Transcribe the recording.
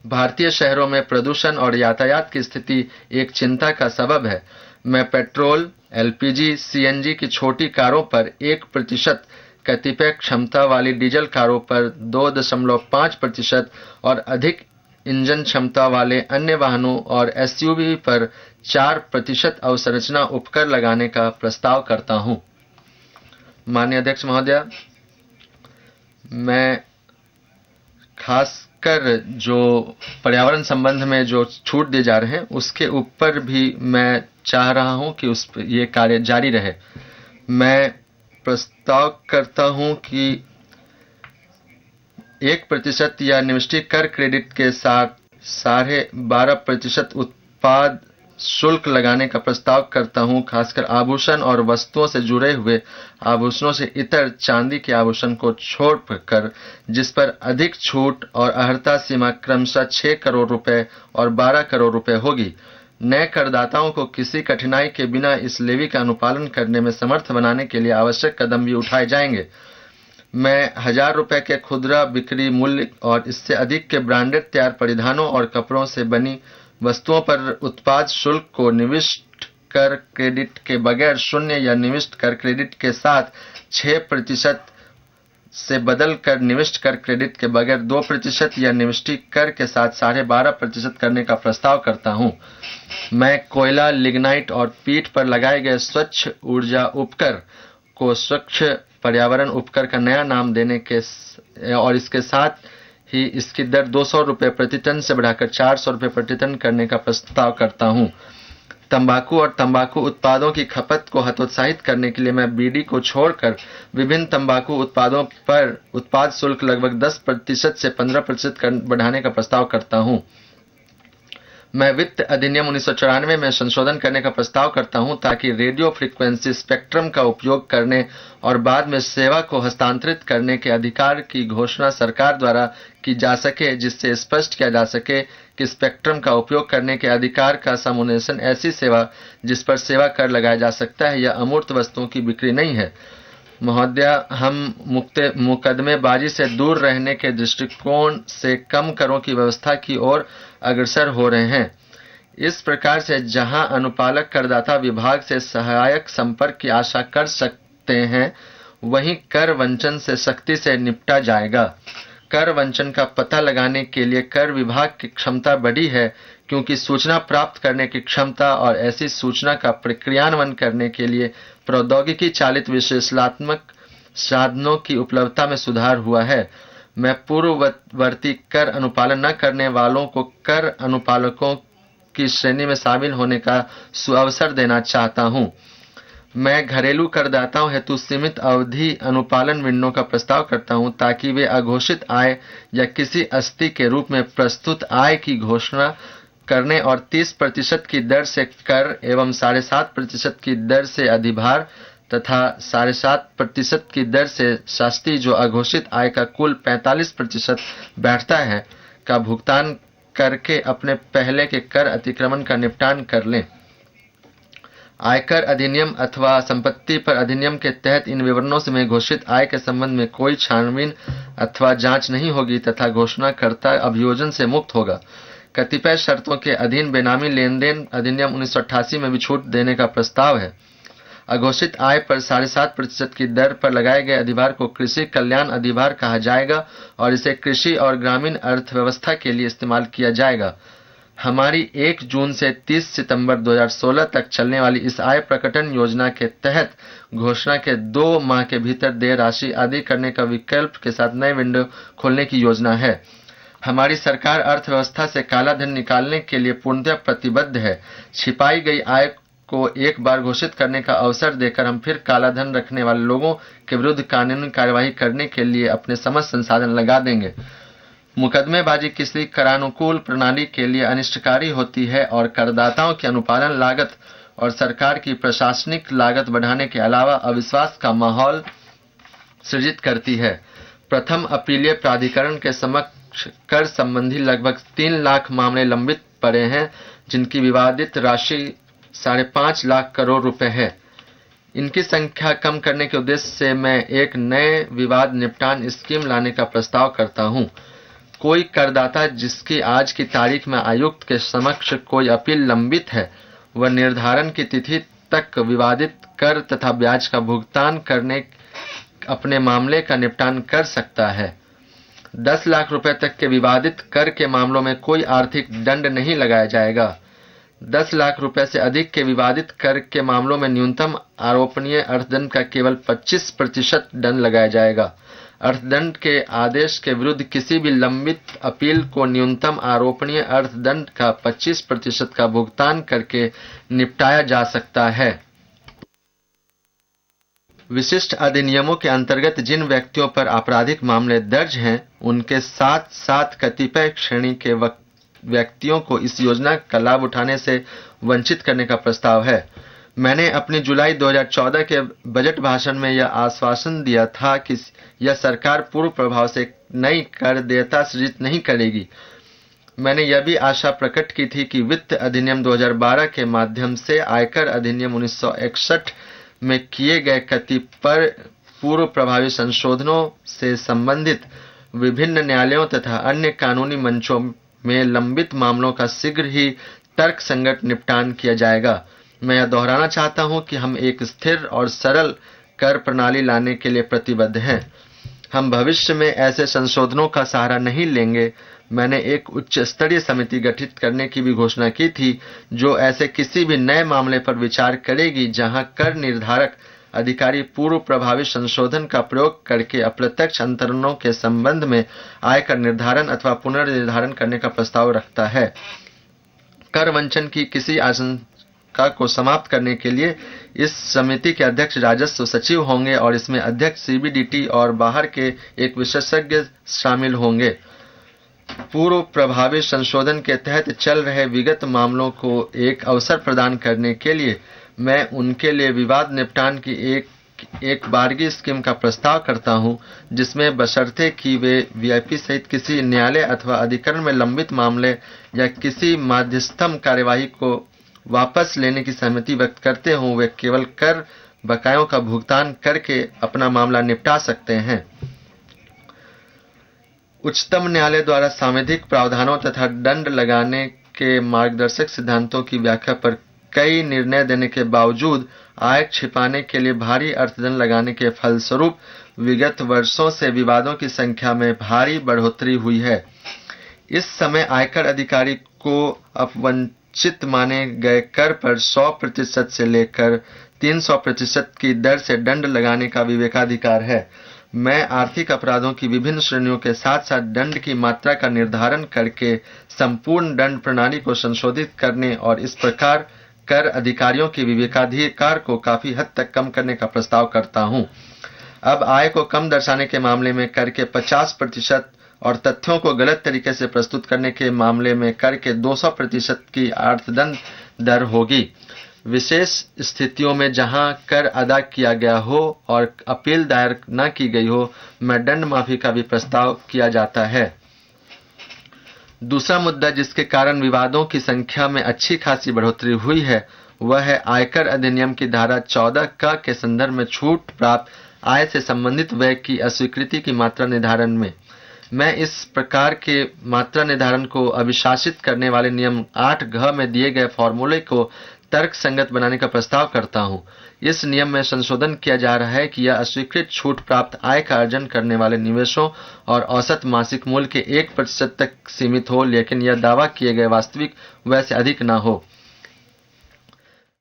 भारतीय शहरों में प्रदूषण और यातायात की स्थिति एक चिंता का सबब है। मैं पेट्रोल, एलपीजी, सीएनजी की छोटी कारों पर 1%, कतिपय क्षमता वाली डीजल कारों पर 2.5% और अधिक इंजन क्षमता वाले अन्य वाहनों और एसयूवी पर 4% अवसंरचना उपकर लगाने का प्रस्ताव करता हूं। माननीय अध्यक्ष महोदय, मैं खासकर जो पर्यावरण संबंध में जो छूट दिए जा रहे हैं उसके ऊपर भी मैं चाह रहा हूं कि ये कार्य जारी रहे। मैं प्रस्ताव करता हूं कि 1% या निविष्टि कर क्रेडिट के साथ 12.5% उत्पाद शुल्क लगाने का प्रस्ताव करता हूं, खासकर आभूषण और वस्तुओं से जुड़े हुए आभूषणों से इतर चांदी के आभूषण को छोड़कर, जिस पर अधिक छूट और अर्हता सीमा क्रमशः 6 करोड़ रुपए और 12 करोड़ रुपए होगी। नए करदाताओं को किसी कठिनाई के बिना इस लेवी का अनुपालन करने में समर्थ बनाने के लिए आवश्यक कदम भी उठाए जाएंगे। मैं 1000 रुपए के खुदरा बिक्री मूल्य और इससे अधिक के ब्रांडेड तैयार परिधानों और कपड़ों से बनी वस्तुओं पर उत्पाद शुल्क को निविष्ट कर क्रेडिट के बगैर 0 या निविष्ट कर क्रेडिट के साथ 6% से बदल कर निविष्ट कर क्रेडिट के बगैर 2% या निविष्टि कर के साथ 12.5% करने का प्रस्ताव करता हूं। मैं कोयला, लिग्नाइट और पीठ पर लगाए गए स्वच्छ ऊर्जा उपकर को स्वच्छ पर्यावरण उपकर का नया नाम देने के और इसके साथ ही इसकी दर 200 रुपये प्रति टन से बढ़ाकर 400 रुपये प्रति टन करने का प्रस्ताव करता हूं। तंबाकू और तंबाकू उत्पादों की खपत को हतोत्साहित करने के लिए मैं बीड़ी को छोड़कर विभिन्न तंबाकू उत्पादों पर उत्पाद शुल्क लगभग 10% से 15% बढ़ाने का प्रस्ताव करता हूं। मैं वित्त अधिनियम 1994 में संशोधन करने का प्रस्ताव करता हूं ताकि रेडियो फ्रीक्वेंसी स्पेक्ट्रम का उपयोग करने और बाद में सेवा को हस्तांतरित करने के अधिकार की घोषणा सरकार द्वारा की जा सके, जिससे स्पष्ट किया जा सके कि स्पेक्ट्रम का उपयोग करने के अधिकार का समुन्नेशन ऐसी सेवा जिस पर सेवा कर लगाया जा सकता है या अमूर्त वस्तुओं की बिक्री नहीं है। महोदय, हम मुकदमेबाजी से दूर रहने के दृष्टिकोण से कम करों की व्यवस्था की ओर अग्रसर हो रहे हैं। इस प्रकार से जहां अनुपालक करदाता विभाग से सहायक संपर्क की आशा कर सकते हैं, वहीं कर वंचन से सख्ती से निपटा जाएगा। कर वंचन का पता लगाने के लिए कर विभाग की क्षमता बढ़ी है, क्योंकि सूचना प्राप्त करने की क्षमता और ऐसी सूचना का प्रक्रियान्वयन करने के लिए प्रौद्योगिकी चालित विश्लेषणात्मक साधनों की उपलब्धता में सुधार हुआ है। मैं पूर्ववर्ती कर अनुपालन न करने वालों को कर अनुपालकों की श्रेणी में शामिल होने का सुअवसर देना चाहता हूं। मैं घरेलू करदाताओं हेतु सीमित अवधि अनुपालन विंडो का प्रस्ताव करता हूं, ताकि वे अघोषित आय या किसी अस्थि के रूप में प्रस्तुत आय की घोषणा करने और 30% की दर से कर एवं 7.5% की दर से अधिभार तथा 7.5% की दर से शास्ति, जो अघोषित आय का कुल 45% बैठता है, का भुगतान करके अपने पहले के कर अतिक्रमण का निपटान कर लें। आयकर अधिनियम अथवा संपत्ति पर अधिनियम के तहत इन विवरणों से में घोषित आय के संबंध में कोई छानबीन अथवा जांच नहीं होगी तथा घोषणाकर्ता अभियोजन से मुक्त होगा। कतिपय शर्तों के अधीन बेनामी लेन देन अधिनियम 1988 में भी छूट देने का प्रस्ताव है। अघोषित आय पर 7.5% की दर पर लगाए गए अधिभार को कृषि कल्याण अधिभार कहा जाएगा और इसे कृषि और ग्रामीण अर्थव्यवस्था के लिए इस्तेमाल किया जाएगा। हमारी 1 जून से 30 सितंबर 2016 तक चलने वाली इस आय प्रकटन योजना के तहत घोषणा के 2 माह के भीतर देय राशि आदि करने का विकल्प के साथ नए विंडो खोलने की योजना है। हमारी सरकार अर्थव्यवस्था से काला धन निकालने के लिए पूर्णतः प्रतिबद्ध है। छिपाई गई आय को एक बार घोषित करने का अवसर देकर हम फिर काला धन रखने वाले लोगों के विरुद्ध कानूनी कार्यवाही करने के लिए अपने समस्त संसाधन लगा देंगे। मुकदमेबाजी किसी करानुकूल प्रणाली के लिए अनिष्टकारी होती है और करदाताओं की अनुपालन लागत और सरकार की प्रशासनिक लागत बढ़ाने के अलावा अविश्वास का माहौल सृजित करती है। प्रथम अपीलीय प्राधिकरण के समक्ष कर संबंधी लगभग 3 लाख मामले लंबित पड़े हैं, जिनकी विवादित राशि 5.5 लाख करोड़ रुपए है। इनकी संख्या कम करने के उद्देश्य से मैं एक नए विवाद निपटान स्कीम लाने का प्रस्ताव करता हूं। कोई करदाता जिसकी आज की तारीख में आयुक्त के समक्ष कोई अपील लंबित है, वह निर्धारण की तिथि तक विवादित कर तथा ब्याज का भुगतान करने अपने मामले का निपटान कर सकता है। 10 लाख रुपए तक के विवादित कर के मामलों में कोई आर्थिक दंड नहीं लगाया जाएगा। 10 लाख रुपए से अधिक के विवादित कर के मामलों में न्यूनतम आरोपनीय अर्थदंड का केवल 25% दंड लगाया जाएगा। अर्थदंड के आदेश के विरुद्ध किसी भी लंबित अपील को न्यूनतम आरोपनीय अर्थदंड का 25% का भुगतान करके निपटाया जा सकता है। विशिष्ट अधिनियमों के अंतर्गत जिन व्यक्तियों पर आपराधिक मामले दर्ज हैं, उनके साथ साथ कतिपय श्रेणी के व्यक्तियों को इस योजना का लाभ उठाने से वंचित करने का प्रस्ताव है। मैंने अपनी जुलाई 2014 के बजट भाषण में यह आश्वासन दिया था कि यह सरकार पूर्व प्रभाव से नई कर देयता सृजित नहीं करेगी। मैंने यह भी आशा प्रकट की थी कि वित्त अधिनियम 2012 के माध्यम से आयकर अधिनियम 1961 में किए गए कतिपय पूर्व प्रभावी संशोधनों से संबंधित विभिन्न न्यायालयों तथा अन्य कानूनी मंचों में लंबित मामलों का शीघ्र ही तर्कसंगत निपटान किया जाएगा। मैं यह दोहराना चाहता हूं कि हम एक स्थिर और सरल कर प्रणाली लाने के लिए प्रतिबद्ध हैं। हम भविष्य में ऐसे संशोधनों का सहारा नहीं लेंगे। मैंने एक उच्च स्तरीय समिति गठित करने की भी घोषणा की थी, जो ऐसे किसी भी नए मामले पर विचार करेगी जहां कर निर्धारक अधिकारी पूर्व प्रभावी संशोधन का प्रयोग करके अप्रत्यक्ष अंतरणों के संबंध में आयकर निर्धारण अथवा पुनर्निर्धारण करने का प्रस्ताव रखता है। कर वंचन की किसी आशंका को समाप्त करने के लिए इस समिति के अध्यक्ष राजस्व सचिव होंगे और इसमें अध्यक्ष सीबीडीटी और बाहर के एक विशेषज्ञ शामिल होंगे। पूर्व प्रभावी संशोधन के तहत चल रहे विगत मामलों को एक अवसर प्रदान करने के लिए मैं उनके लिए विवाद निपटान की एक बारगी स्कीम का प्रस्ताव करता हूं, जिसमें बशर्ते कि वे वीआईपी सहित किसी न्यायालय अथवा अधिकरण में लंबित मामले या किसी मध्यस्थम कार्यवाही को वापस लेने की सहमति व्यक्त करते हों, वे केवल कर बकायों का भुगतान करके अपना मामला निपटा सकते हैं। उच्चतम न्यायालय द्वारा सांविधिक प्रावधानों तथा दंड लगाने के मार्गदर्शक सिद्धांतों की व्याख्या पर कई निर्णय देने के बावजूद आय छिपाने के लिए भारी अर्थदंड लगाने के फलस्वरूप विगत वर्षों से विवादों की संख्या में भारी बढ़ोतरी हुई है। इस समय आयकर अधिकारी को अपवंचित माने गए कर पर 100% से लेकर 300% की दर से दंड लगाने का विवेकाधिकार है। मैं आर्थिक अपराधों की विभिन्न श्रेणियों के साथ साथ दंड की मात्रा का निर्धारण करके संपूर्ण दंड प्रणाली को संशोधित करने और इस प्रकार कर अधिकारियों के विवेकाधिकार को काफी हद तक कम करने का प्रस्ताव करता हूं। अब आय को कम दर्शाने के मामले में कर के 50% और तथ्यों को गलत तरीके से प्रस्तुत करने के मामले में कर के 200% की अर्थदंड दर होगी। विशेष स्थितियों में जहां कर अदा किया गया हो और अपील दायर न की गई हो, में दंड माफी का भी प्रस्ताव किया जाता है। दूसरा मुद्दा जिसके कारण विवादों की संख्या में अच्छी खासी बढ़ोतरी हुई है, वह है आयकर अधिनियम की धारा 14 क के संदर्भ में छूट प्राप्त आय से संबंधित व्यय की अस्वीकृति की मात्रा निर्धारण में। मैं इस प्रकार के मात्रा निर्धारण को अभिशासित करने वाले नियम 8 घ में दिए गए फॉर्मूले को तर्क संगत बनाने का प्रस्ताव करता हूं। इस नियम में संशोधन किया जा रहा है कि यह अस्वीकृत छूट प्राप्त आय का अर्जन करने वाले निवेशों और औसत मासिक मूल्य के 1% तक सीमित हो, लेकिन यह दावा किए गए वास्तविक व्यय से अधिक न हो।